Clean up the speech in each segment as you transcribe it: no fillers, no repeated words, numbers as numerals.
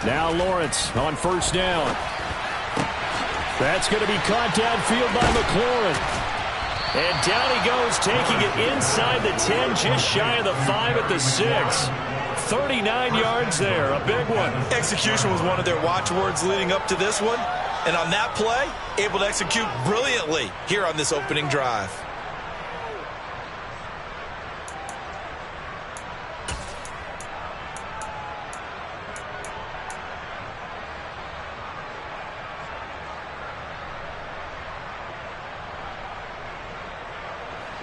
Now Lawrence on first down. That's going to be caught downfield by McLaurin. And down he goes, taking it inside the 10, just shy of the 5 at the 6. 39 yards there, a big one. Execution was one of their watchwords leading up to this one. And on that play, able to execute brilliantly here on this opening drive.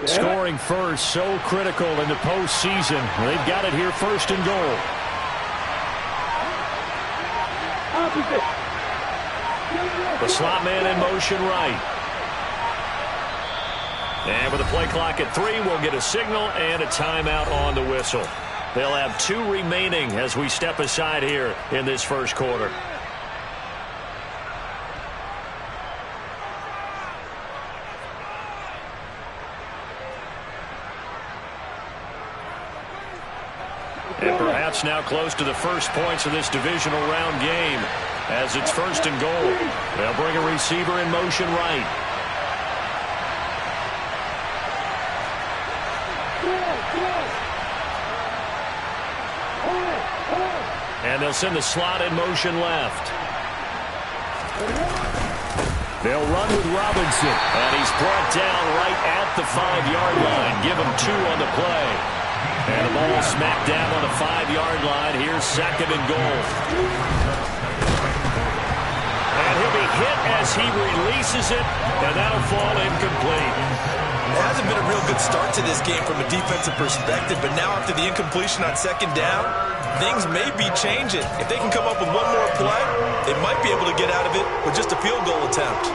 Scoring first, so critical in the postseason. They've got it here, first and goal. The slot man in motion right. And with the play clock at 3, we'll get a signal and a timeout on the whistle. They'll have 2 remaining as we step aside here in this first quarter. And perhaps now close to the first points of this divisional round game as it's first and goal. They'll bring a receiver in motion right. And they'll send the slot in motion left. They'll run with Robinson. And he's brought down right at the 5-yard line. Give him 2 on the play. And the ball smacked down on the 5-yard line. Here's second and goal. And he'll be hit as he releases it, and that'll fall incomplete. It hasn't been a real good start to this game from a defensive perspective, but now after the incompletion on second down, things may be changing. If they can come up with one more play, they might be able to get out of it with just a field goal attempt.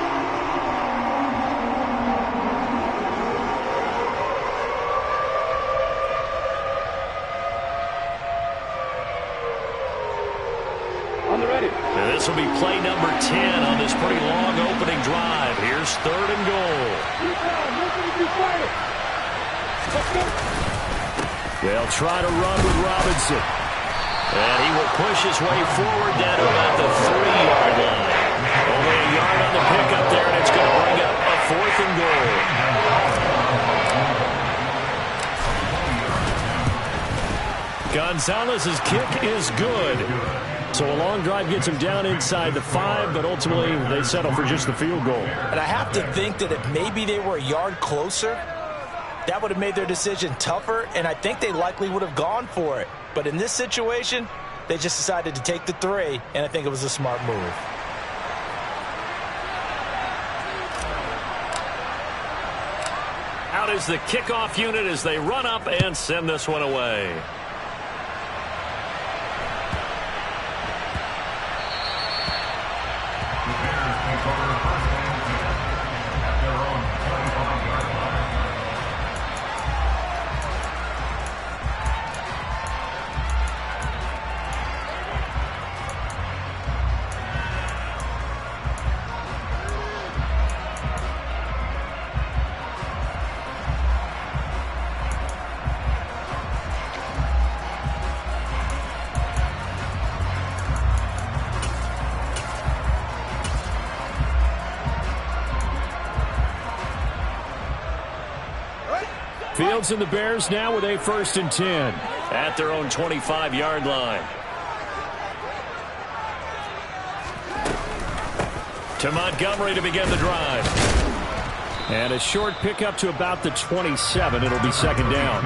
And this will be play number 10 on this pretty long opening drive. Here's third and goal. They'll try to run with Robinson. And he will push his way forward down to about the 3-yard line. Only a yard on the pickup there, and it's going to bring up a fourth and goal. Gonzalez's kick is good. So a long drive gets him down inside the 5, but ultimately they settle for just the field goal. And I have to think that if maybe they were a yard closer, that would have made their decision tougher, and I think they likely would have gone for it. But in this situation, they just decided to take the 3, and I think it was a smart move. Out is the kickoff unit as they run up and send this one away. Fields and the Bears now with a first and 10 at their own 25-yard line. To Montgomery to begin the drive. And a short pickup to about the 27. It'll be second down.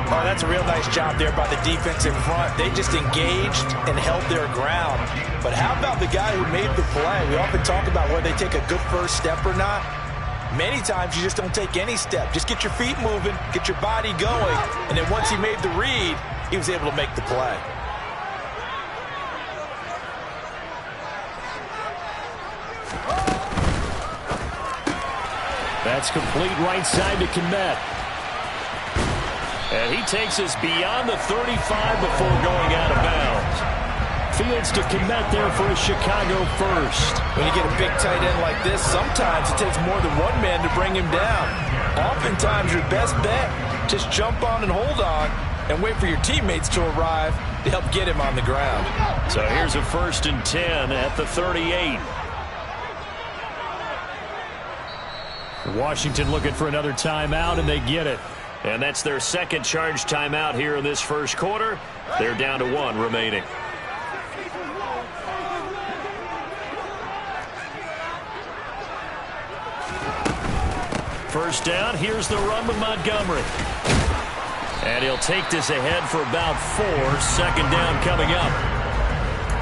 Oh, that's a real nice job there by the defense in front. They just engaged and held their ground. But how about the guy who made the play? We often talk about whether they take a good first step or not. Many times you just don't take any step. Just get your feet moving, get your body going, and then once he made the read, he was able to make the play. That's complete right side to Kmet. And he takes us beyond the 35 before going out of bounds. Fields to Kmet there for a Chicago first. When you get a big tight end like this, sometimes it takes more than one man to bring him down. Oftentimes your best bet, Just jump on and hold on and wait for your teammates to arrive to help get him on the ground. So here's a 1st and 10 at the 38. Washington looking for another timeout, and they get it. And that's their second charge timeout here in this first quarter. They're down to 1 remaining. First down, here's the run with Montgomery. And he'll take this ahead for about 4. Second down coming up.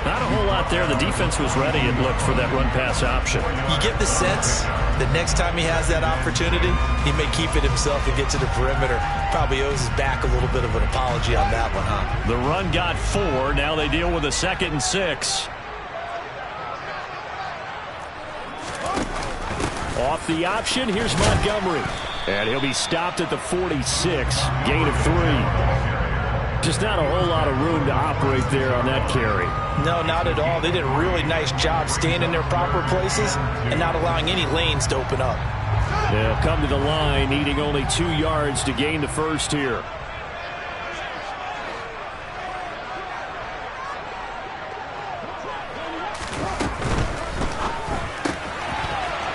Not a whole lot there. The defense was ready, it looked, for that run-pass option. You get the sense that next time he has that opportunity, he may keep it himself and get to the perimeter. Probably owes his back a little bit of an apology on that one, huh? The run got 4. Now they deal with a 2nd and 6. Off the option, here's Montgomery. And he'll be stopped at the 46. Gain of 3. Just not a whole lot of room to operate there on that carry. No, not at all. They did a really nice job staying in their proper places and not allowing any lanes to open up. They'll come to the line, needing only 2 yards to gain the first here.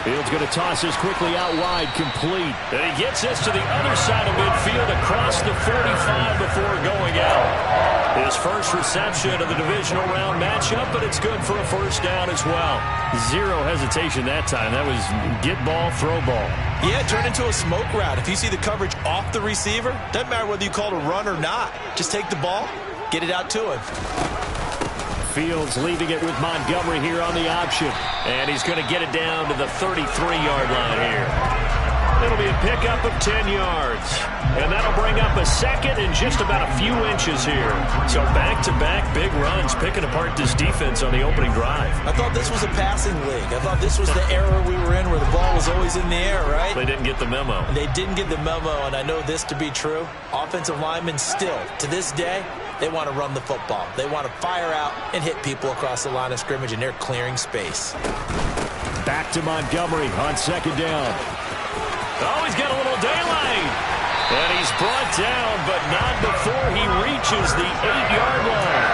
Field's going to toss this quickly out wide, complete. And he gets this to the other side of midfield across the 45 before going out. His first reception of the divisional round matchup, but it's good for a first down as well. Zero hesitation that time. That was get ball, throw ball. Yeah, it turned into a smoke route. If you see the coverage off the receiver, doesn't matter whether you call it a run or not. Just take the ball, get it out to him. Fields leaving it with Montgomery here on the option. And he's going to get it down to the 33-yard line here. It'll be a pickup of 10 yards. And that'll bring up a 2nd and just about a few inches here. So back-to-back big runs, picking apart this defense on the opening drive. I thought this was a passing league. I thought this was the era we were in where the ball was always in the air, right? They didn't get the memo. They didn't get the memo, and I know this to be true. Offensive linemen still, to this day, they want to run the football. They want to fire out and hit people across the line of scrimmage, and they're clearing space. Back to Montgomery on 2nd down. Oh, he's got a little daylight. And he's brought down, but not before he reaches the 8-yard line.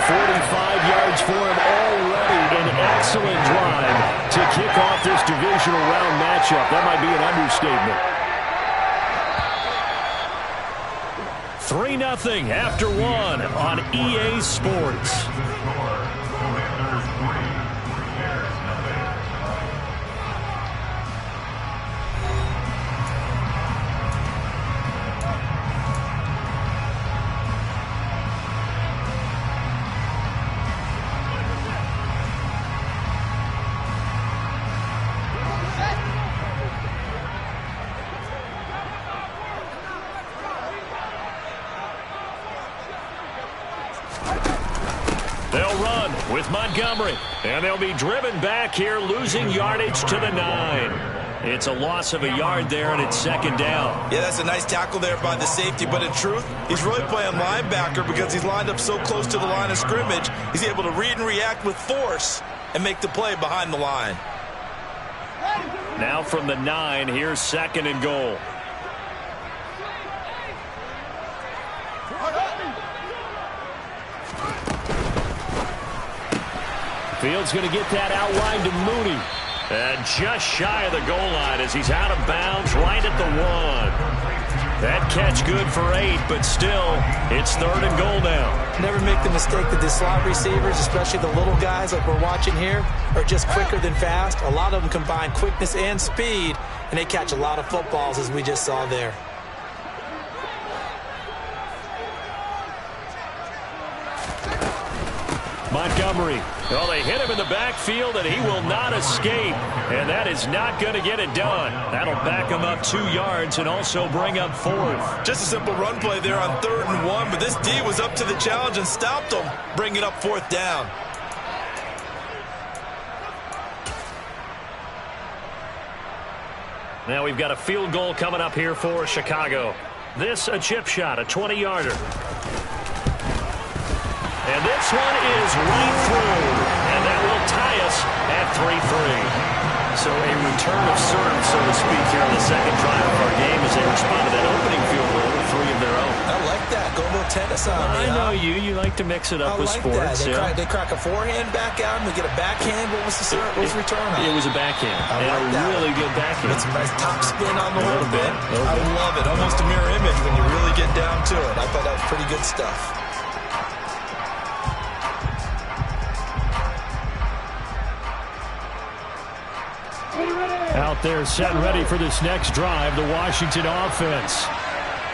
45 yards for him already. An excellent drive to kick off this divisional round matchup. That might be an understatement. 3-0 after 1 on EA Sports. They'll run with Montgomery, and they'll be driven back here, losing yardage to the 9. It's a loss of a yard there, and it's 2nd down. Yeah, that's a nice tackle there by the safety, but in truth, he's really playing linebacker because he's lined up so close to the line of scrimmage. He's able to read and react with force and make the play behind the line. Now from the 9, here's 2nd and goal. Fields going to get that outline to Mooney. And just shy of the goal line as he's out of bounds right at the 1. That catch good for 8, but still, it's 3rd and goal now. Never make the mistake that the slot receivers, especially the little guys like we're watching here, are just quicker than fast. A lot of them combine quickness and speed, and they catch a lot of footballs, as we just saw there. Montgomery. Well, they hit him in the backfield, and he will not escape. And that is not going to get it done. That'll back him up 2 yards and also bring up 4th. Just a simple run play there on 3rd and 1, but this D was up to the challenge and stopped him, bringing up 4th down. Now we've got a field goal coming up here for Chicago. This a chip shot, a 20-yarder. And this one is right through. And that will tie us at 3-3. So a return of serve, so to speak, here on the second drive of our game as they respond to that opening field goal. tennis on me. I know you like to mix it up with sports. They crack a forehand back out and they get a backhand. What was the return on? It was a backhand. And a really good backhand. With some nice top spin on the whole bit. I love it. Almost a mirror image when you really get down to it. I thought that was pretty good stuff. Out there set and ready for this next drive, the Washington offense.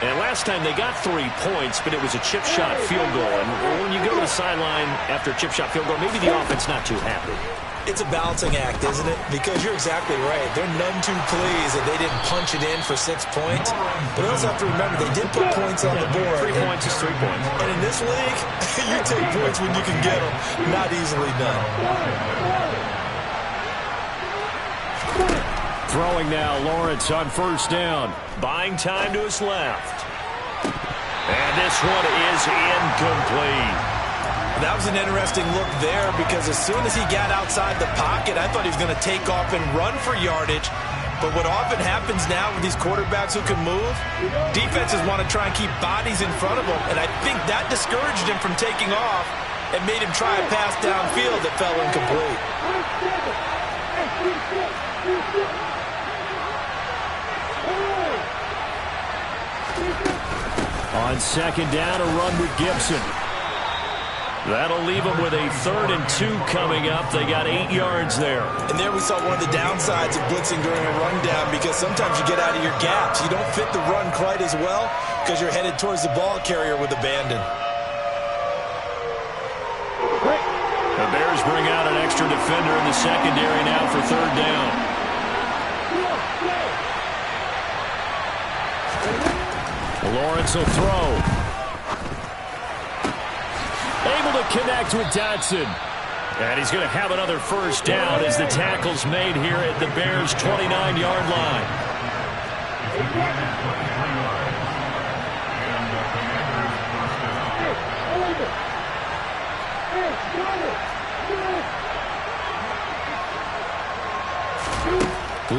And last time they got 3 points, but it was a chip shot field goal. And when you go to the sideline after a chip shot field goal, maybe the offense not too happy. It's a balancing act, isn't it? Because you're exactly right. They're none too pleased that they didn't punch it in for 6 points. But we also have to remember they did put points on the board. 3 points is 3 points. And in this league, you take points when you can get them. Not easily done. Throwing now, Lawrence on first down. Buying time to his left. And this one is incomplete. That was an interesting look there because as soon as he got outside the pocket, I thought he was going to take off and run for yardage. But what often happens now with these quarterbacks who can move, defenses want to try and keep bodies in front of them. And I think that discouraged him from taking off and made him try a pass downfield that fell incomplete. On second down, a run with Gibson. That'll leave them with a 3rd and 2 coming up. They got 8 yards there. And there we saw one of the downsides of blitzing during a rundown because sometimes you get out of your gaps. You don't fit the run quite as well because you're headed towards the ball carrier with abandon. The Bears bring out an extra defender in the secondary now for 3rd down. Lawrence will throw. Able to connect with Dotson. And he's going to have another first down as the tackle's made here at the Bears' 29-yard line.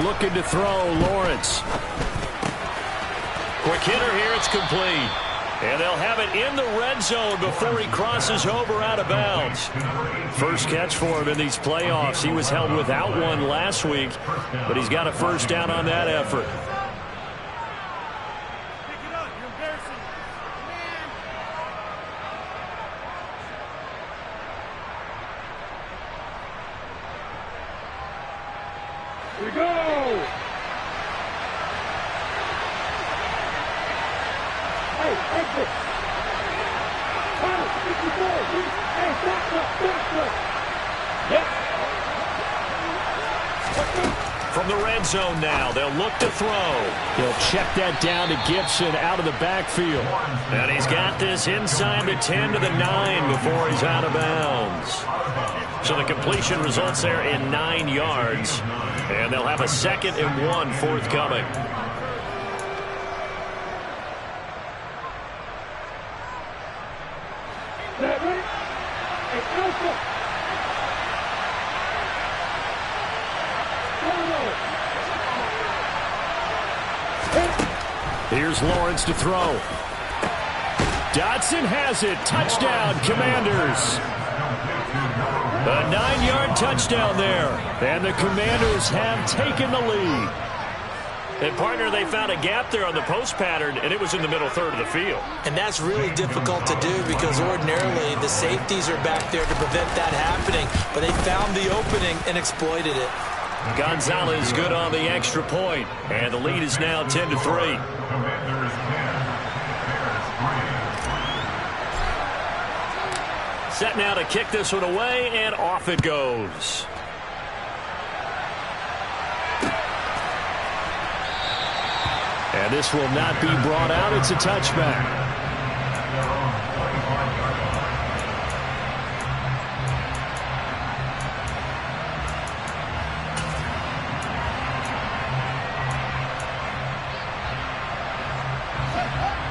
Looking to throw, Lawrence. Quick hitter here, it's complete. And they'll have it in the red zone before he crosses over out of bounds. First catch for him in these playoffs. He was held without one last week, but he's got a first down on that effort. Here we go! Hey, exit! Hey, 54! Hey, back. Yep. From the red zone now, they'll look to throw. He'll check that down to Gibson out of the backfield. And he's got this inside the 10 to the 9 before he's out of bounds. So the completion results there in 9 yards. And they'll have a 2nd and 1 forthcoming. Here's Lawrence to throw. Dotson has it. Touchdown, Commanders. A 9-yard touchdown there. And the Commanders have taken the lead. And, partner, they found a gap there on the post pattern, and it was in the middle third of the field. And that's really difficult to do because ordinarily the safeties are back there to prevent that happening. But they found the opening and exploited it. Gonzalez good on the extra point. And the lead is now 10-3. Set now to kick this one away, and off it goes. And this will not be brought out. It's a touchback.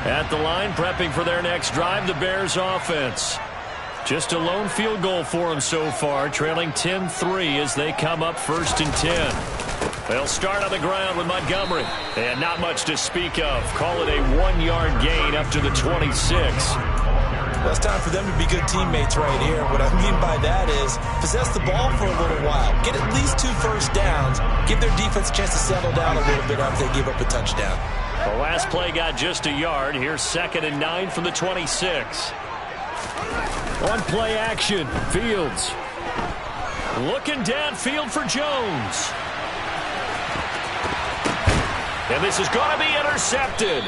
At the line, prepping for their next drive, the Bears offense. Just a lone field goal for them so far, trailing 10-3 as they come up 1st and 10. They'll start on the ground with Montgomery. And not much to speak of. Call it a 1-yard gain up to the 26. Well, it's time for them to be good teammates right here. What I mean by that is possess the ball for a little while. Get at least 2 first downs. Give their defense a chance to settle down a little bit after they give up a touchdown. The last play got just a yard. Here's 2nd and 9 from the 26. On play action, Fields. Looking downfield for Jones. And this is going to be intercepted.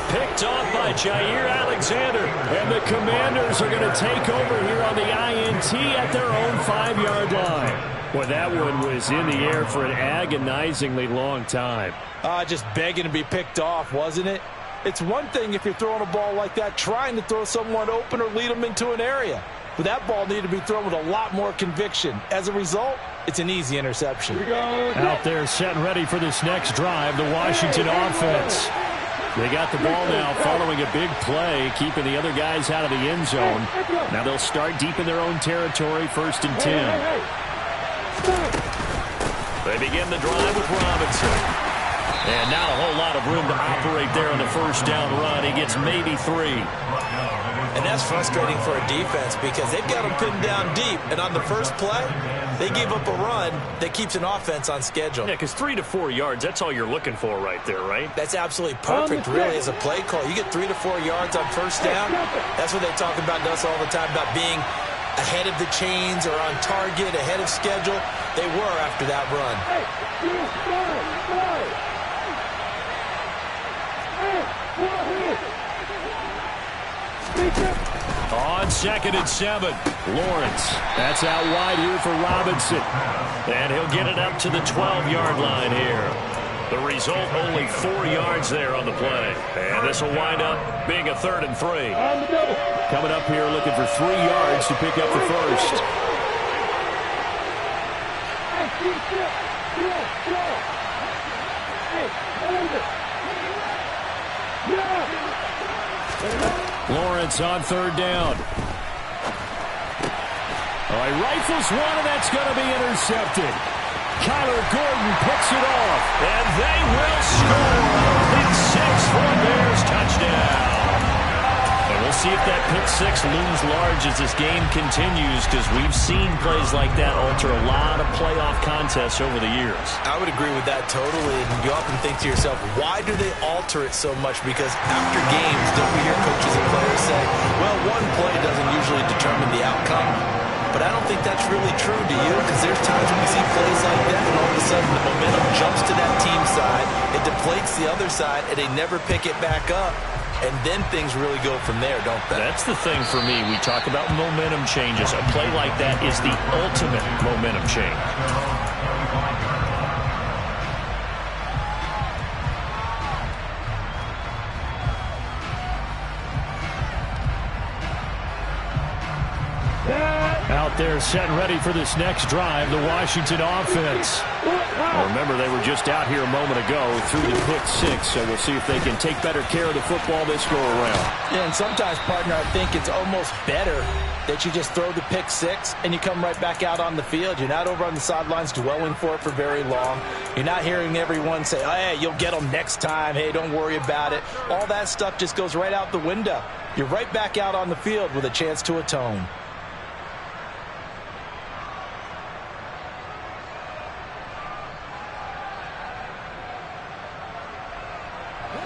Picked off by Jair Alexander. And the Commanders are going to take over here on the INT at their own 5-yard line. Well, that one was in the air for an agonizingly long time. Just begging to be picked off, wasn't it? It's one thing if you're throwing a ball like that, trying to throw someone open or lead them into an area. But that ball needed to be thrown with a lot more conviction. As a result, it's an easy interception. Out there set and ready for this next drive, the Washington offense. They got the ball now following a big play, keeping the other guys out of the end zone. Now they'll start deep in their own territory, 1st and 10. They begin the drive with Robinson. And not a whole lot of room to operate there on the 1st down run. He gets maybe 3. And that's frustrating for a defense because they've got them pinned down deep. And on the first play, they give up a run that keeps an offense on schedule. Yeah, because 3 to 4 yards, that's all you're looking for right there, right? That's absolutely perfect, really, as a play call. You get 3 to 4 yards on 1st down. That's what they talk about us all the time, about being ahead of the chains or on target, ahead of schedule. They were after that run. On 2nd and 7, Lawrence. That's out wide here for Robinson. And he'll get it up to the 12-yard line here. The result, only 4 yards there on the play. And this will wind up being a 3rd and 3. Coming up here looking for 3 yards to pick up the first. Lawrence on 3rd down. Oh, he rifles one, and that's going to be intercepted. Kyler Gordon picks it off, and they will score. Pick 6 for a Bears touchdown. And we'll see if that pick 6 looms large as this game continues, because we've seen plays like that alter a lot of playoff contests over the years. I would agree with that totally. And you often think to yourself, why do they alter it so much? Because after games, don't we hear coaches and players say, well, one play doesn't usually determine the outcome. But I don't think that's really true, do you? Because there's times when we see plays like that, and all of a sudden the momentum jumps to that team side, it deflates the other side, and they never pick it back up. And then things really go from there, don't they? That's the thing for me. We talk about momentum changes. A play like that is the ultimate momentum change. Out there set and ready for this next drive, the Washington offense. Remember, they were just out here a moment ago through the pick 6, so we'll see if they can take better care of the football this go around. Yeah, and sometimes, partner, I think it's almost better that you just throw the pick 6 and you come right back out on the field. You're not over on the sidelines dwelling for it for very long. You're not hearing everyone say, oh, hey, you'll get them next time. Hey, don't worry about it. All that stuff just goes right out the window. You're right back out on the field with a chance to atone.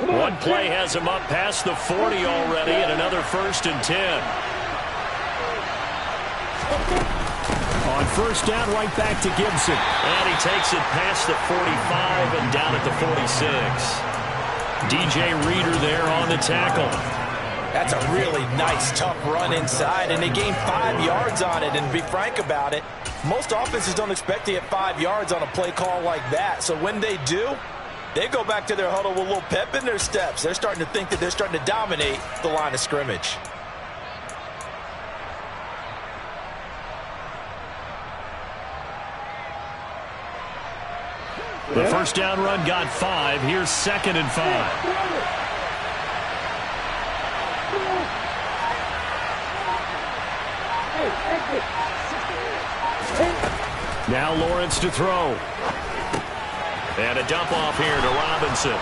One play has him up past the 40 already, and another 1st and 10. On 1st down, right back to Gibson. And he takes it past the 45 and down at the 46. DJ Reader there on the tackle. That's a really nice, tough run inside, and they gained 5 yards on it. And to be frank about it, most offenses don't expect to get 5 yards on a play call like that. So when they do, they go back to their huddle with a little pep in their steps. They're starting to think that they're starting to dominate the line of scrimmage. The 1st down run got 5. Here's 2nd and 5. Now Lawrence to throw. And a dump off here to Robinson.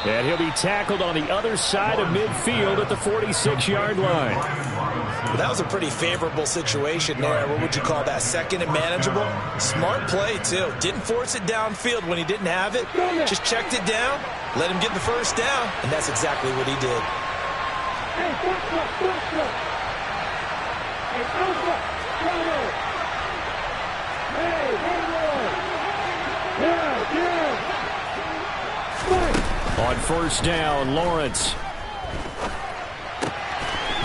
And he'll be tackled on the other side of midfield at the 46-yard line. Well, that was a pretty favorable situation there. What would you call that? Second and manageable? Smart play, too. Didn't force it downfield when he didn't have it. Just checked it down, let him get the first down, and that's exactly what he did. Hey, On first down, Lawrence.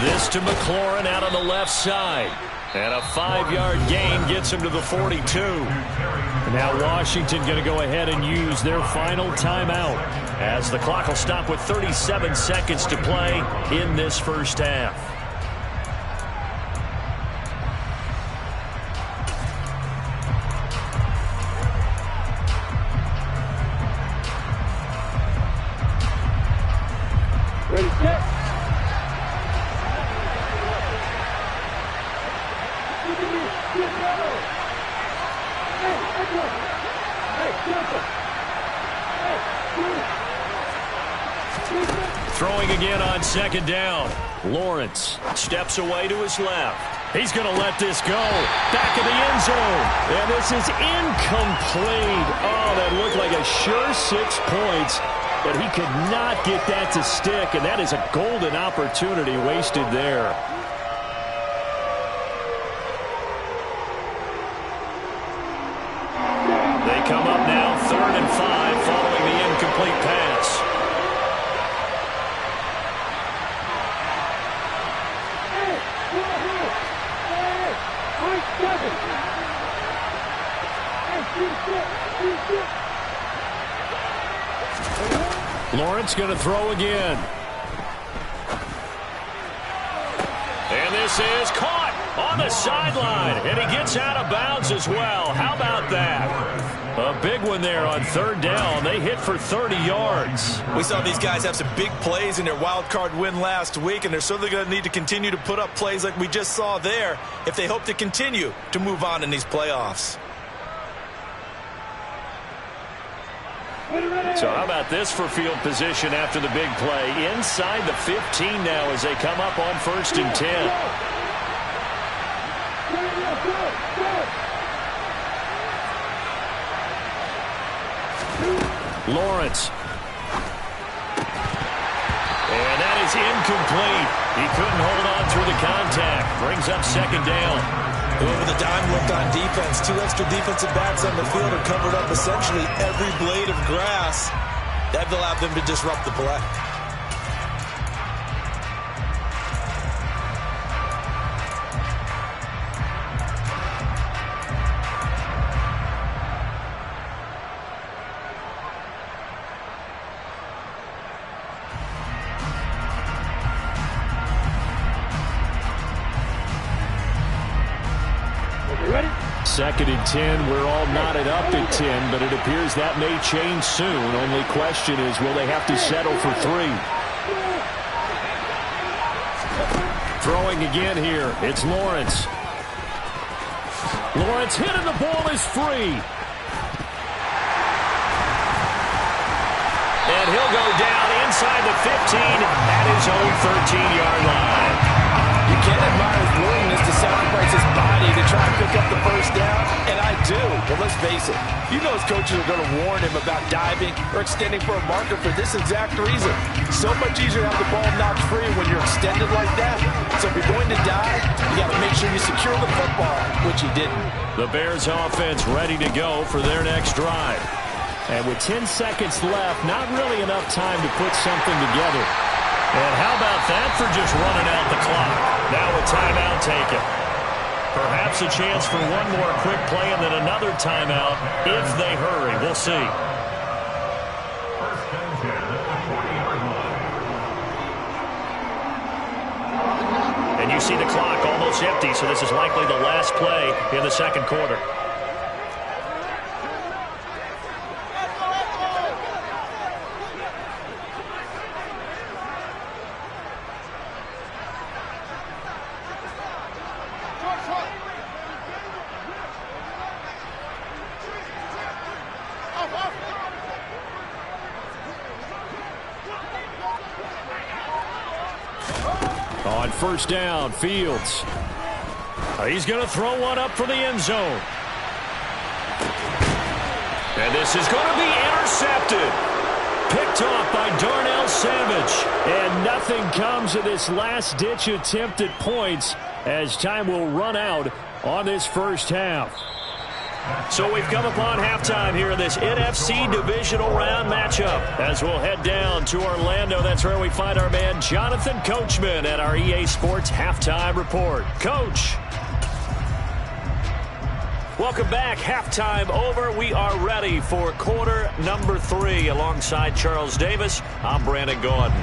This to McLaurin out on the left side. And a 5-yard gain gets him to the 42. And now Washington going to go ahead and use their final timeout as the clock will stop with 37 seconds to play in this first half. ready, set. Throwing again on second down. Lawrence steps away to his left. He's going to let this go. Back in the end zone. And this is incomplete. Oh, that looked like a sure 6 points. But he could not get that to stick. And that is a golden opportunity wasted there. They come up now 3rd and 5 following the incomplete pass. Lawrence going to throw again. And this is caught on the sideline. And he gets out of bounds as well. How about that? A big one there on 3rd down. They hit for 30 yards. We saw these guys have some big plays in their wild card win last week, and they're certainly going to need to continue to put up plays like we just saw there if they hope to continue to move on in these playoffs. So how about this for field position after the big play? Inside the 15 now as they come up on 1st and 10. Lawrence. And that is incomplete. He couldn't hold on through the contact. Brings up 2nd down. Over the dime look on defense. 2 extra defensive backs on the field and covered up essentially every blade of grass. That allowed them to disrupt the play. Ready? 2nd and 10. We're all knotted up at 10, but it appears that may change soon. Only question is, will they have to settle for 3? Throwing again here. It's Lawrence. Lawrence hit and the ball is free. And he'll go down inside the 15 at his own 13-yard line. You can't admire his willingness to sacrifice his body to try and pick up the first down, and I do. But let's face it, you know his coaches are going to warn him about diving or extending for a marker for this exact reason. So much easier to have the ball knocked free when you're extended like that. So if you're going to dive, you got to make sure you secure the football, which he didn't. The Bears offense ready to go for their next drive. And with 10 seconds left, not really enough time to put something together. And how about that for just running out the clock? Now a timeout taken. Perhaps a chance for one more quick play and then another timeout if they hurry. We'll see. And you see the clock almost empty, so this is likely the last play in the 2nd quarter. On first down, Fields. He's going to throw one up for the end zone. And this is going to be intercepted. Picked off by Darnell Savage. And nothing comes of this last-ditch attempt at points as time will run out on this first half. So we've come upon halftime here in this NFC divisional round matchup. As we'll head down to Orlando, that's where we find our man Jonathan Coachman at our EA Sports Halftime Report. Coach. Welcome back. Halftime over. We are ready for quarter number 3. Alongside Charles Davis, I'm Brandon Gordon.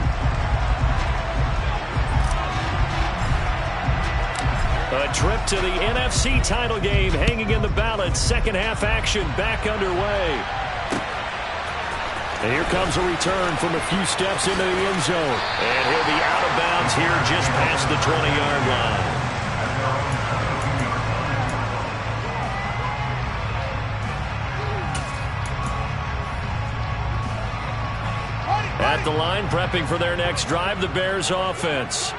A trip to the NFC title game hanging in the balance. Second half action back underway. And here comes a return from a few steps into the end zone. And he'll be out of bounds here just past the 20-yard line. At the line, prepping for their next drive, the Bears offense.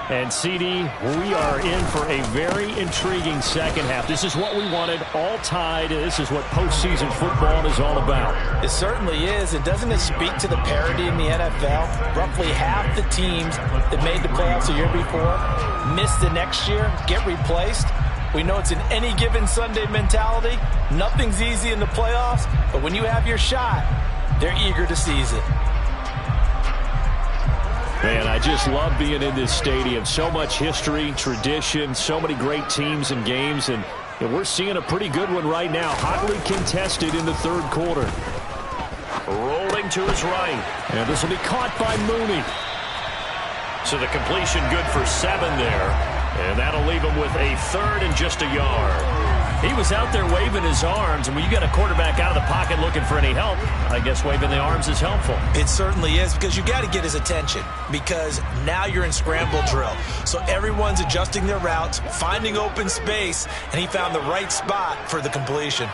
And, CD, we are in for a very intriguing second half. This is what we wanted, all tied. This is what postseason football is all about. It certainly is. And doesn't it speak to the parity in the NFL? Roughly half the teams that made the playoffs a year before miss the next year, get replaced. We know it's an any given Sunday mentality. Nothing's easy in the playoffs, but when you have your shot, they're eager to seize it. Man, I just love being in this stadium. So much history, tradition, so many great teams and games, and we're seeing a pretty good one right now. Hotly contested in the third quarter. Rolling to his right. And this will be caught by Mooney. So the completion good for 7 there. And that'll leave him with a third and just a yard. He was out there waving his arms, and when you got a quarterback out of the pocket looking for any help, I guess waving the arms is helpful. It certainly is, because you got to get his attention, because now you're in scramble drill. So everyone's adjusting their routes, finding open space, and he found the right spot for the completion.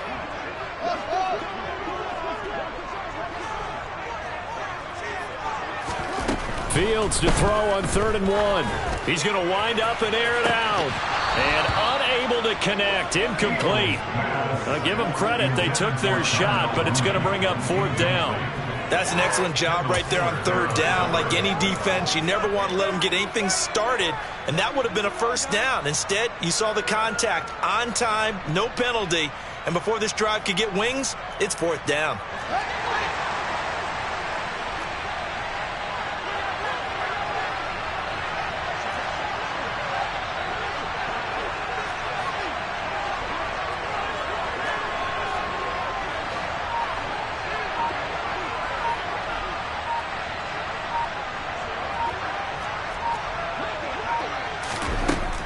Fields to throw on 3rd and 1. He's going to wind up and air it out. And unable to connect. Incomplete. Give them credit. They took their shot, but it's going to bring up 4th down. That's an excellent job right there on 3rd down. Like any defense, you never want to let them get anything started, and that would have been a 1st down. Instead, you saw the contact on time, no penalty, and before this drive could get wings, it's 4th down.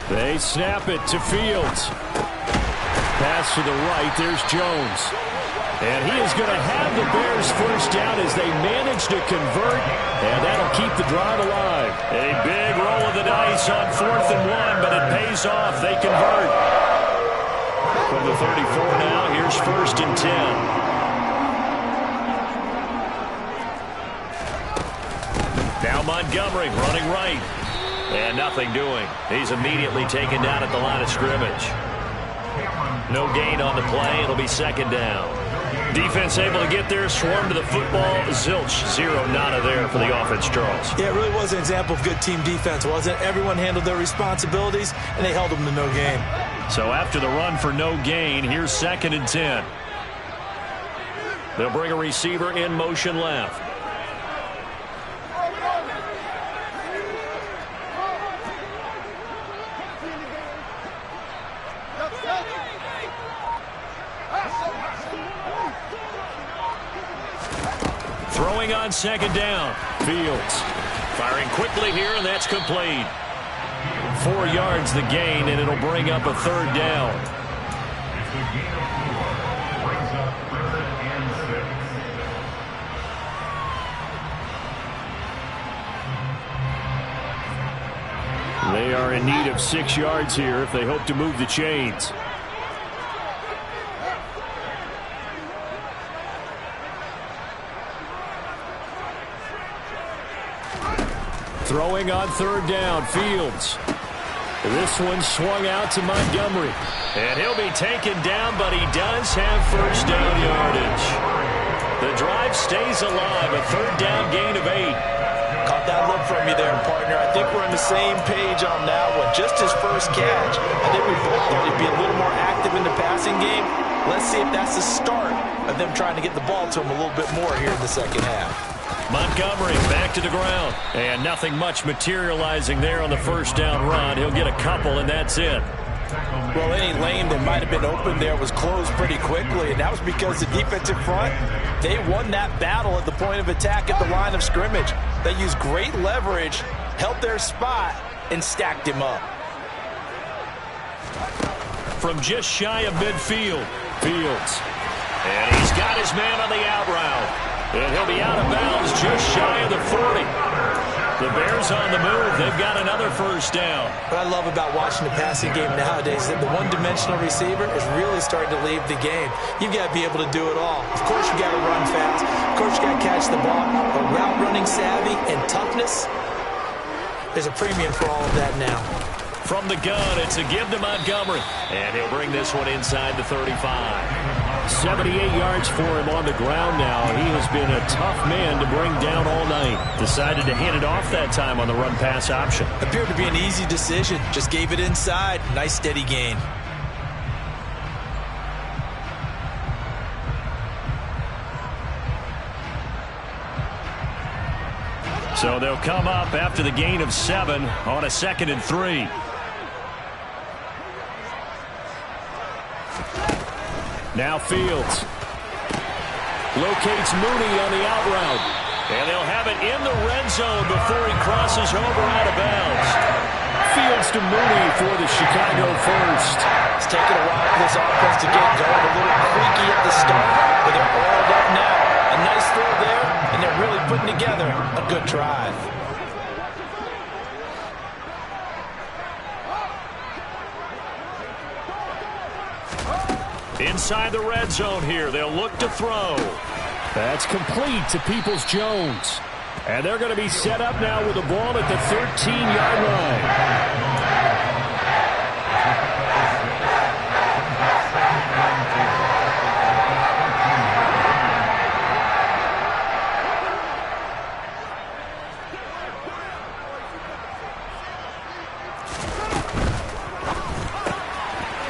They snap it to Fields. Pass to the right. There's Jones. And he is going to have the Bears 1st down as they manage to convert. And that'll keep the drive alive. A big roll of the dice on 4th and 1, but it pays off. They convert. From the 34 now, here's 1st and 10. Now Montgomery running right. And nothing doing. He's immediately taken down at the line of scrimmage. No gain on the play. It'll be 2nd down. Defense able to get there, swarm to the football. Zilch, 0 nada there for the offense, Charles. Yeah, it really was an example of good team defense, wasn't it? Everyone handled their responsibilities, and they held them to no gain. So after the run for no gain, here's 2nd and 10. They'll bring a receiver in motion left. Throwing on 2nd down. Fields firing quickly here, and that's complete. 4 yards the gain, and it'll bring up a 3rd down. They are in need of 6 yards here if they hope to move the chains. Throwing on third down, Fields. This one swung out to Montgomery. And he'll be taken down, but he does have first down yardage. The drive stays alive, a third down gain of 8. Caught that look from you there, partner. I think we're on the same page on that one. Just his first catch. I think we both thought he'd be a little more active in the passing game. Let's see if that's the start of them trying to get the ball to him a little bit more here in the second half. Montgomery back to the ground. And nothing much materializing there on the first down run. He'll get a couple, and that's it. Well, any lane that might have been open there was closed pretty quickly, and that was because the defensive front, they won that battle at the point of attack at the line of scrimmage. They used great leverage, held their spot, and stacked him up. From just shy of midfield, Fields. And he's got his man on the out route. And he'll be out of bounds just shy of the 40. The Bears on the move. They've got another first down. What I love about watching the passing game nowadays is that the one-dimensional receiver is really starting to leave the game. You've got to be able to do it all. Of course, you got to run fast. Of course, you got to catch the ball. But route running savvy and toughness, there's a premium for all of that now. From the gun, it's a give to Montgomery. And he'll bring this one inside the 35. 78 yards for him on the ground now. He has been a tough man to bring down all night. Decided to hand it off that time on the run-pass option. Appeared to be an easy decision. Just gave it inside. Nice steady gain. So they'll come up after the gain of 7 on a 2nd and 3. Now Fields locates Mooney on the out route. And they'll have it in the red zone before he crosses over out of bounds. Fields to Mooney for the Chicago first. It's taken a while for this offense to get going. A little creaky at the start, but they're oiled up now. A nice throw there, and they're really putting together a good drive. Inside the red zone here, they'll look to throw. That's complete to Peoples-Jones. And they're going to be set up now with the ball at the 13-yard line.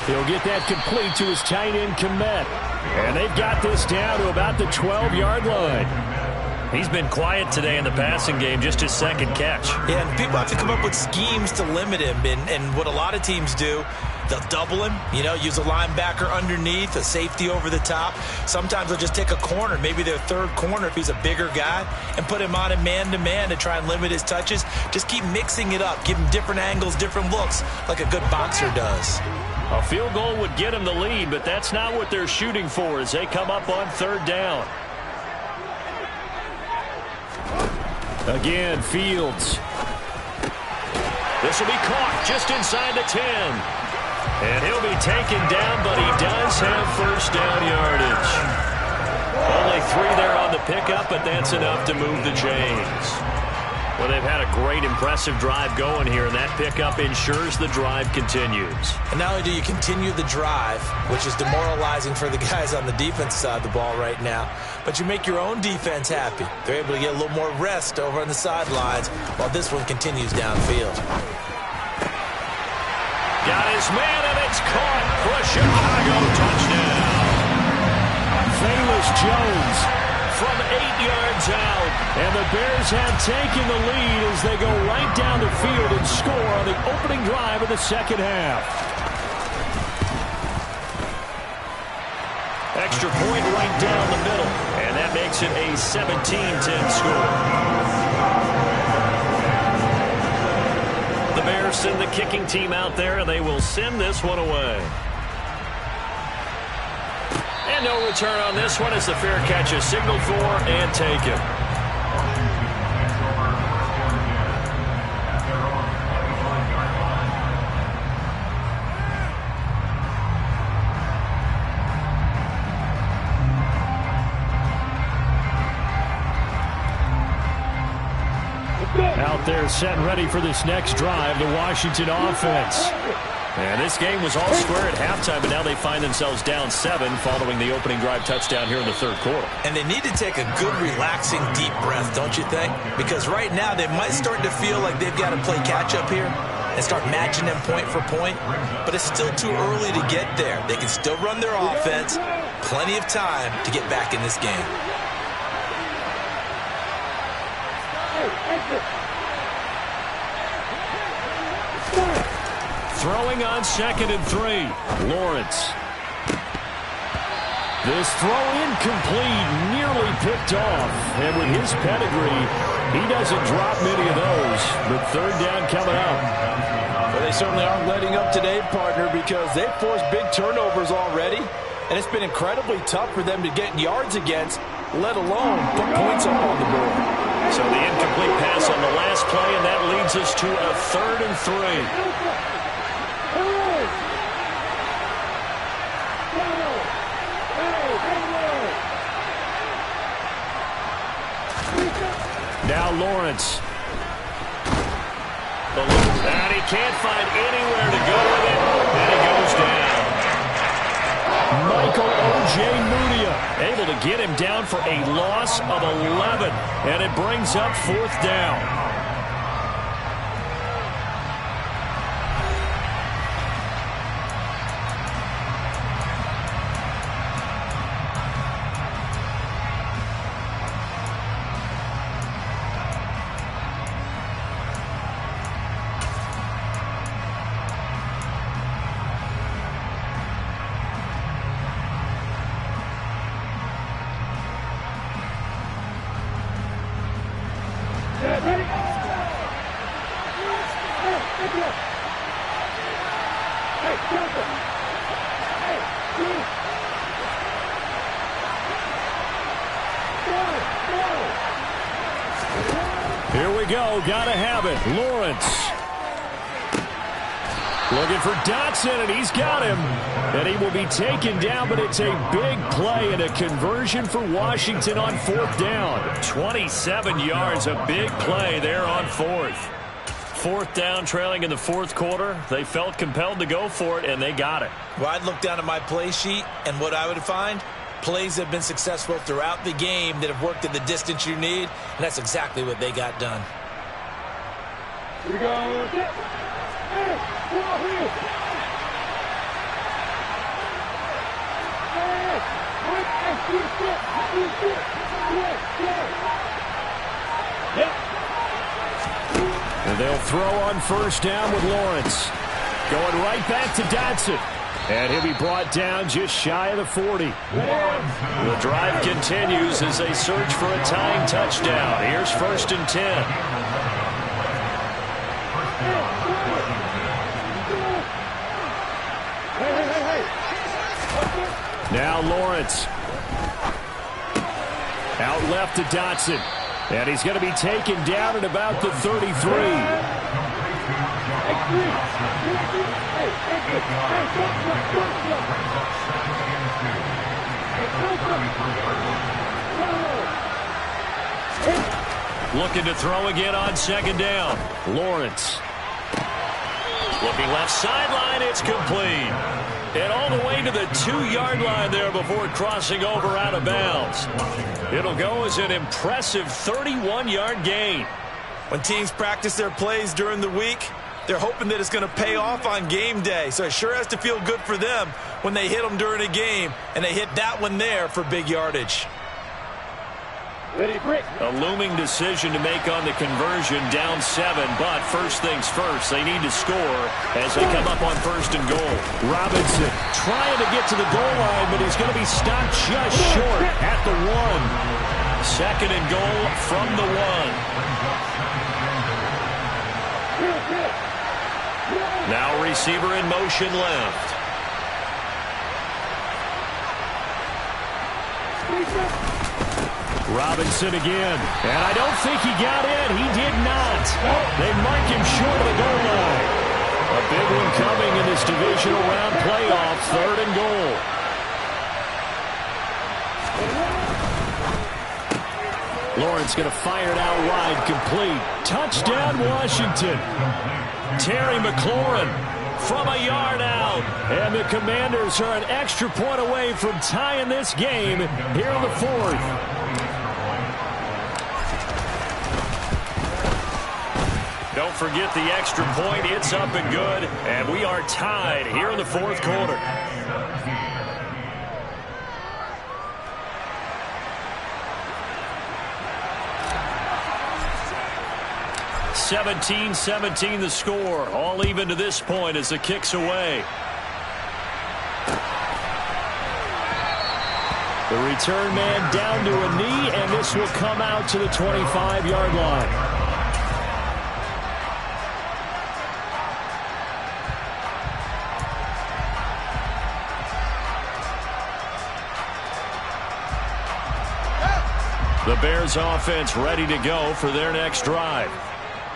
He'll get that complete to his tight end, Kmet. And they've got this down to about the 12-yard line. He's been quiet today in the passing game, just his second catch. Yeah, and people have to come up with schemes to limit him. And what a lot of teams do, they'll double him, use a linebacker underneath, a safety over the top. Sometimes they'll just take a corner, maybe their third corner if he's a bigger guy, and put him on a man-to-man to try and limit his touches. Just keep mixing it up, give him different angles, different looks, like a good boxer does. A field goal would get him the lead, but that's not what they're shooting for as they come up on third down. Again, Fields. This will be caught just inside the 10. And he'll be taken down, but he does have first down yardage. Only 3 there on the pickup, but that's enough to move the chains. Well, they've had a great, impressive drive going here, and that pickup ensures the drive continues. And not only do you continue the drive, which is demoralizing for the guys on the defense side of the ball right now, but you make your own defense happy. They're able to get a little more rest over on the sidelines while this one continues downfield. Got his man, and it's caught for a Chicago touchdown. Famous Jones from 8 yards out, and the Bears have taken the lead as they go right down the field and score on the opening drive of the second half. Extra point right down the middle, and that makes it a 17-10 score. The Bears send the kicking team out there, and they will send this one away. And no return on this one as the fair catch is signaled for and taken. Out there They're set and ready for this next drive, the Washington offense. And this game was all square at halftime, but now they find themselves down 7 following the opening drive touchdown here in the third quarter. And they need to take a good, relaxing, deep breath, don't you think? Because right now they might start to feel like they've got to play catch-up here and start matching them point for point. But it's still too early to get there. They can still run their offense. Plenty of time to get back in this game. Throwing on 2nd and 3. Lawrence. This throw incomplete, nearly picked off. And with his pedigree, he doesn't drop many of those. But third down coming up. Well, they certainly aren't letting up today, partner, because they've forced big turnovers already. And it's been incredibly tough for them to get yards against, let alone put points up on the board. So the incomplete pass on the last play, and that leads us to a 3rd and 3. Now Lawrence. And he can't find anywhere to go with it. And he goes down. Michael Ojemudia able to get him down for a loss of 11. And it brings up 4th down. Here we go. Gotta have it. Lawrence. Looking for Dotson, and he's got him. And he will be taken down, but it's a big play and a conversion for Washington on 4th down. 27 yards, a big play there on 4th. 4th down, trailing in the 4th quarter. They felt compelled to go for it, and they got it. Well, I'd look down at my play sheet, and what I would find, plays have been successful throughout the game that have worked at the distance you need, and that's exactly what they got done. Here we go. Hey, come on, here. And they'll throw on 1st down with Lawrence. Going right back to Dotson. And he'll be brought down just shy of the 40. The drive continues as they search for a tying touchdown. Here's 1st and 10. Now Lawrence. Out left to Dotson. And he's going to be taken down at about the 33. Looking to throw again on 2nd down. Lawrence. Looking left sideline. It's complete. And all the way to the 2-yard line there before crossing over out of bounds. It'll go as an impressive 31-yard gain. When teams practice their plays during the week, they're hoping that it's going to pay off on game day. So it sure has to feel good for them when they hit them during a game, and they hit that one there for big yardage. A looming decision to make on the conversion, down 7, but first things first, they need to score as they come up on 1st and goal. Robinson trying to get to the goal line, but he's going to be stopped just short at the 1. 2nd and goal from the 1. Now receiver in motion left. Robinson again, and I don't think he got in. He did not. They mark him short of the goal line. A big one coming in this divisional round playoff, 3rd and goal. Lawrence going to fire it out wide, complete. Touchdown, Washington. Terry McLaurin from a yard out. And the Commanders are an extra point away from tying this game here in the fourth. Don't forget the extra point. It's up and good. And we are tied here in the fourth quarter. 17-17 the score. All even to this point as the kick's away. The return man down to a knee, and this will come out to the 25-yard line. The Bears offense ready to go for their next drive.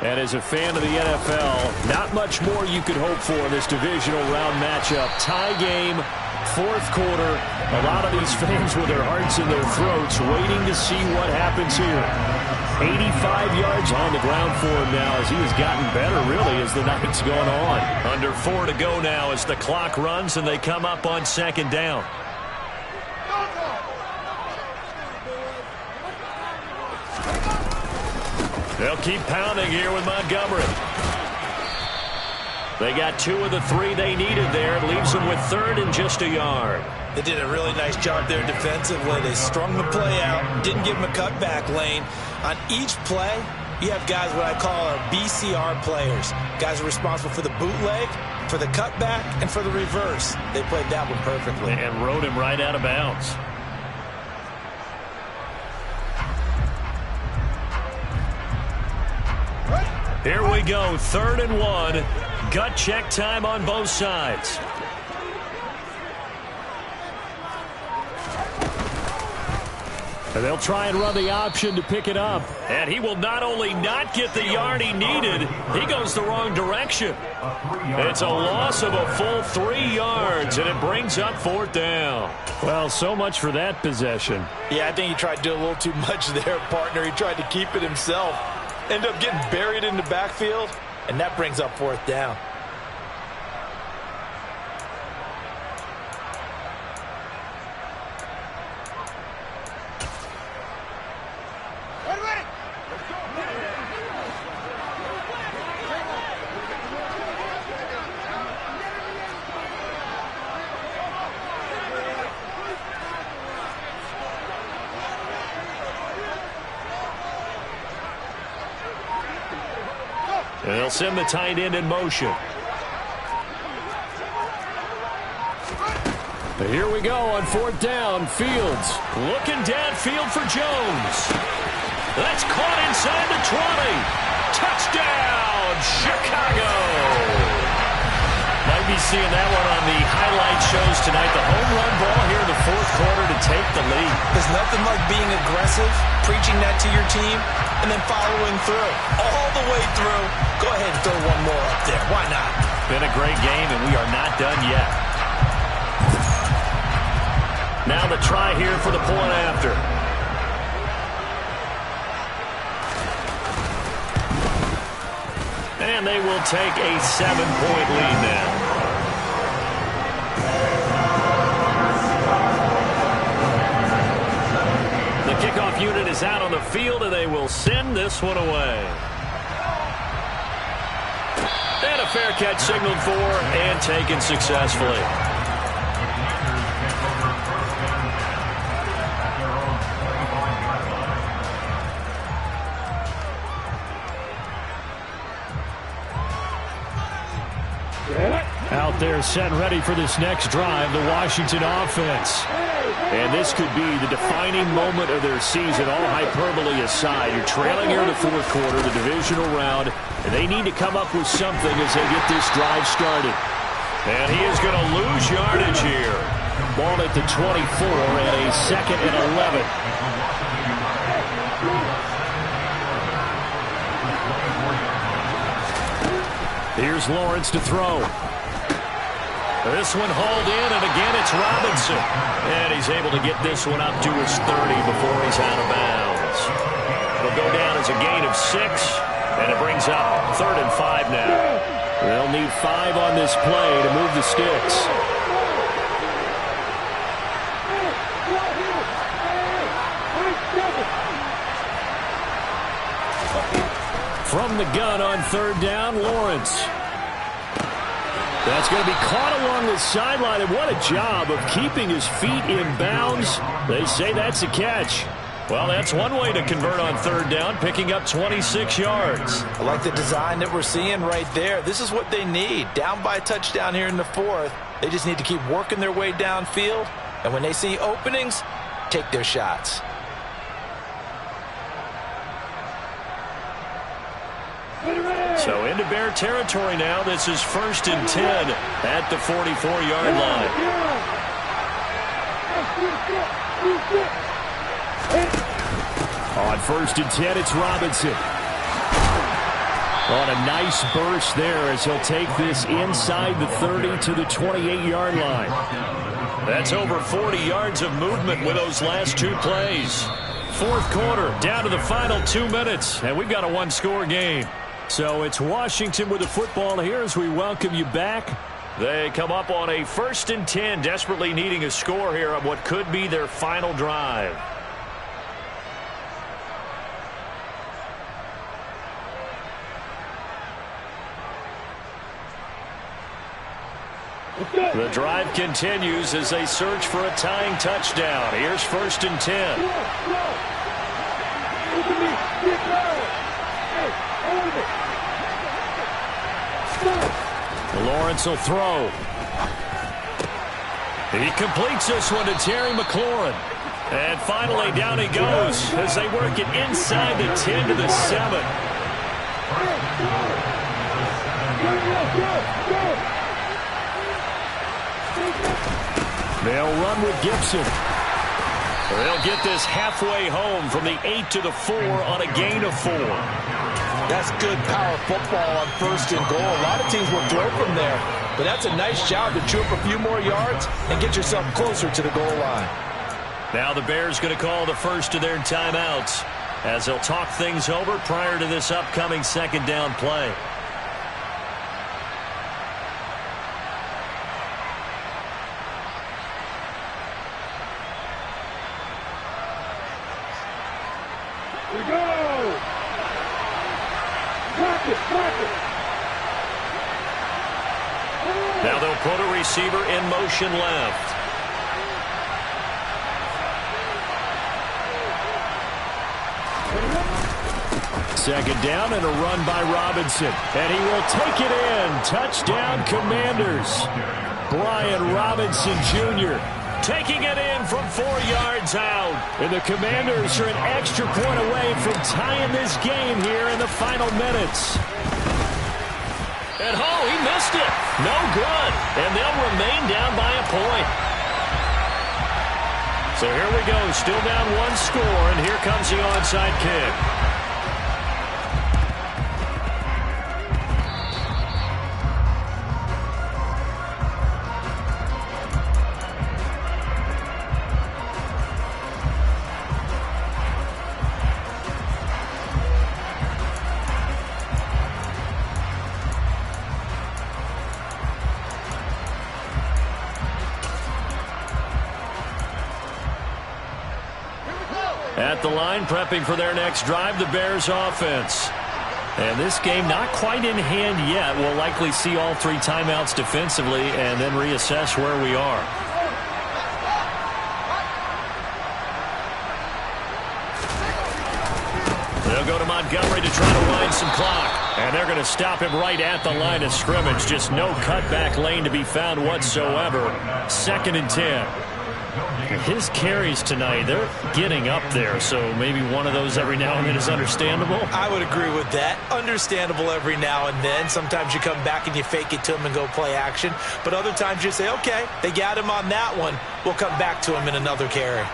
And as a fan of the NFL, not much more you could hope for in this divisional round matchup. Tie game, fourth quarter. A lot of these fans with their hearts in their throats waiting to see what happens here. 85 yards on the ground for him now as he has gotten better, really, as the night's gone on. Under 4 to go now as the clock runs and they come up on second down. They'll keep pounding here with Montgomery. They got 2 of the 3 they needed there. It leaves them with third and just a yard. They did a really nice job there defensively. They strung the play out, didn't give them a cutback lane. On each play, you have guys what I call our BCR players. Guys are responsible for the bootleg, for the cutback, and for the reverse. They played that one perfectly. And rode him right out of bounds. Here we go, 3rd and 1. Gut check time on both sides. And they'll try and run the option to pick it up. And he will not only not get the yard he needed, he goes the wrong direction. It's a loss of a full 3 yards, and it brings up 4th down. Well, so much for that possession. Yeah, I think he tried to do a little too much there, partner. He tried to keep it himself. End up getting buried in the backfield, and that brings up 4th down. And they'll send the tight end in motion. And here we go on 4th down. Fields looking downfield for Jones. That's caught inside the 20. Touchdown, Chicago. Might be seeing that one on the highlight shows tonight. The home run ball here in the 4th quarter to take the lead. There's nothing like being aggressive, preaching that to your team, and then following through. All the way through. Go ahead and throw one more up there. Why not? Been a great game, and we are not done yet. Now the try here for the point after. And they will take a 7-point lead now. The kickoff unit is out on the field, and they will send this one away. And a fair catch signaled for and taken successfully. Out there set ready for this next drive, the Washington offense. And this could be the defining moment of their season, all hyperbole aside. You're trailing here in the 4th quarter, the divisional round, and they need to come up with something as they get this drive started. And he is going to lose yardage here. Ball at the 24 and a 2nd and 11. Here's Lawrence to throw. This one hauled in, and again it's Robinson. And he's able to get this one up to his 30 before he's out of bounds. go down as a gain of 6, and it brings up 3rd and 5 now. They'll need 5 on this play to move the sticks. From the gun on 3rd down, Lawrence. That's going to be caught along the sideline, and what a job of keeping his feet in bounds. They say that's a catch. Well, that's one way to convert on 3rd down, picking up 26 yards. I like the design that we're seeing right there. This is what they need. Down by a touchdown here in the 4th. They just need to keep working their way downfield, and when they see openings, take their shots. So into Bear territory now. This is 1st and 10 at the 44-yard line. On 1st and 10, it's Robinson. On a nice burst there as he'll take this inside the 30 to the 28-yard line. That's over 40 yards of movement with those last 2 plays. 4th quarter, down to the final 2 minutes, and we've got a 1-score game. So it's Washington with the football here as we welcome you back. They come up on a 1st and 10, desperately needing a score here on what could be their final drive. The drive continues as they search for a tying touchdown. Here's 1st and 10. Lawrence will throw. He completes this one to Terry McLaurin. And finally down he goes as they work it inside the 10 to the 7. They'll run with Gibson. They'll get this halfway home from the 8 to the 4 on a gain of 4. That's good power football on 1st and goal. A lot of teams will throw from there, but that's a nice job to chew up a few more yards and get yourself closer to the goal line. Now the Bears going to call the first of their timeouts as they'll talk things over prior to this upcoming 2nd down play. We go! Now they'll put a receiver in motion left. Second down and a run by Robinson. And he will take it in. Touchdown, Commanders. Brian Robinson Jr. taking it in from 4 yards out. And the Commanders are an extra point away from tying this game here in the final minutes. And he missed it. No good. And they'll remain down by a point. So here we go. Still down 1 score, and here comes the onside kick. At the line, prepping for their next drive, the Bears offense. And this game not quite in hand yet. We'll likely see all 3 timeouts defensively and then reassess where we are. They'll go to Montgomery to try to wind some clock. And they're going to stop him right at the line of scrimmage. Just no cutback lane to be found whatsoever. 2nd and 10. His carries tonight, they're getting up there, so maybe one of those every now and then is understandable. I would agree with that. Understandable every now and then. Sometimes you come back and you fake it to him and go play action. But other times you say, okay, they got him on that one. We'll come back to him in another carry.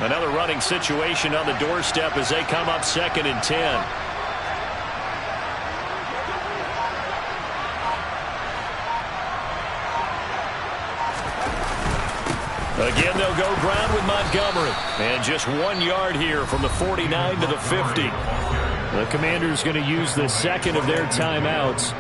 Another running situation on the doorstep as they come up 2nd and 10. Again, they'll go ground with Montgomery. And just 1 yard here from the 49 to the 50. The Commanders going to use the second of their timeouts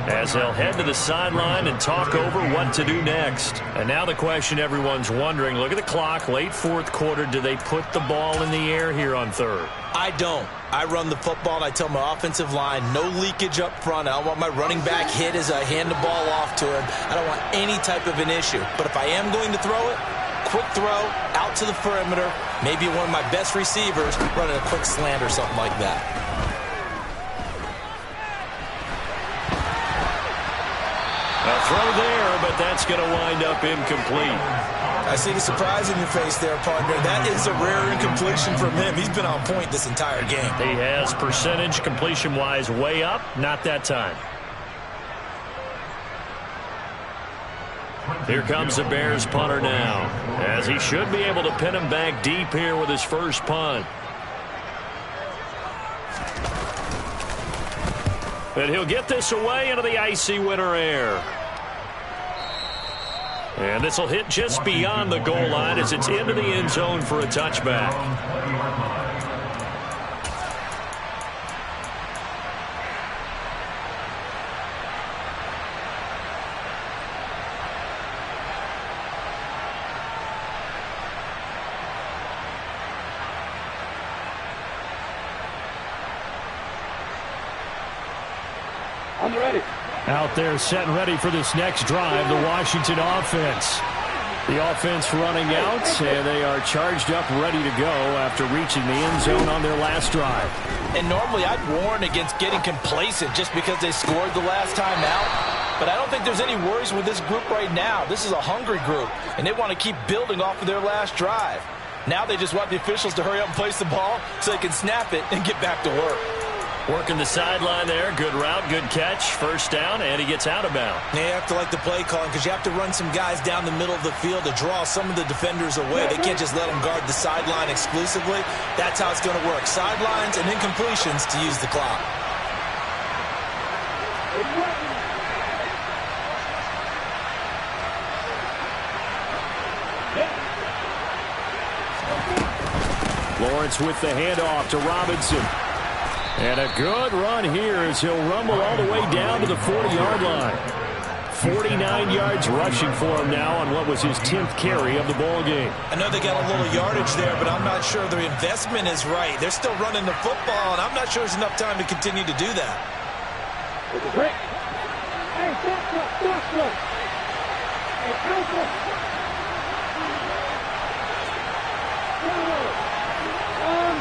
as they'll head to the sideline and talk over what to do next. And now the question everyone's wondering, look at the clock, late fourth quarter, do they put the ball in the air here on third? I don't. I run the football, and I tell my offensive line, no leakage up front. I don't want my running back hit as I hand the ball off to him. I don't want any type of an issue. But if I am going to throw it, quick throw, out to the perimeter, maybe one of my best receivers running a quick slant or something like that. A throw there, but that's going to wind up incomplete. I see the surprise in your face there, partner. That is a rare incompletion from him. He's been on point this entire game. He has percentage completion-wise way up, not that time. Here comes the Bears punter now, as he should be able to pin him back deep here with his first punt. But he'll get this away into the icy winter air. And this will hit just beyond the goal line as it's into the end zone for a touchback. I'm ready. Out there set and ready for this next drive, the Washington offense. The offense running out, and they are charged up, ready to go after reaching the end zone on their last drive. And normally I'd warn against getting complacent just because they scored the last time out. But I don't think there's any worries with this group right now. This is a hungry group, and they want to keep building off of their last drive. Now they just want the officials to hurry up and place the ball so they can snap it and get back to work. Working the sideline there. Good route, good catch. First down, and he gets out of bounds. You have to like the play calling because you have to run some guys down the middle of the field to draw some of the defenders away. They can't just let them guard the sideline exclusively. That's how it's going to work. Sidelines and incompletions to use the clock. Lawrence with the handoff to Robinson. And a good run here as he'll rumble all the way down to the 40-yard line. 49 yards rushing for him now on what was his 10th carry of the ball game. I know they got a little yardage there, but I'm not sure their investment is right. They're still running the football, and I'm not sure there's enough time to continue to do that. Break. Hey, stop.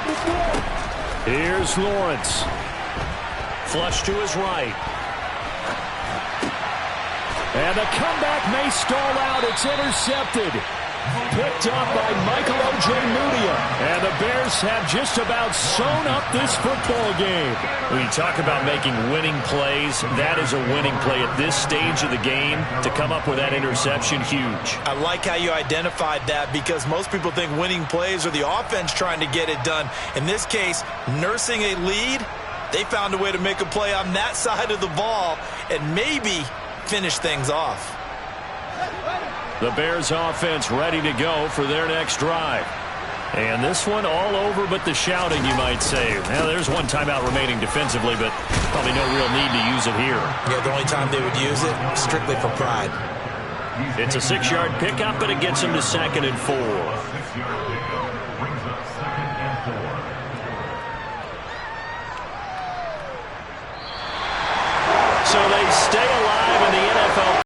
Hey, Here's Lawrence. Flush to his right. And the comeback may stall out. It's intercepted. Picked up by Michael Ojemudia. And the Bears have just about sewn up this football game. When you talk about making winning plays, that is a winning play at this stage of the game. To come up with that interception, huge. I like how you identified that because most people think winning plays are the offense trying to get it done. In this case, nursing a lead, they found a way to make a play on that side of the ball and maybe finish things off. The Bears offense ready to go for their next drive. And this one all over but the shouting, you might say. Now, there's one timeout remaining defensively, but probably no real need to use it here. Yeah, the only time they would use it, strictly for pride. It's a 6-yard pickup, but it gets them to 2nd and 4. So they stay alive in the NFL.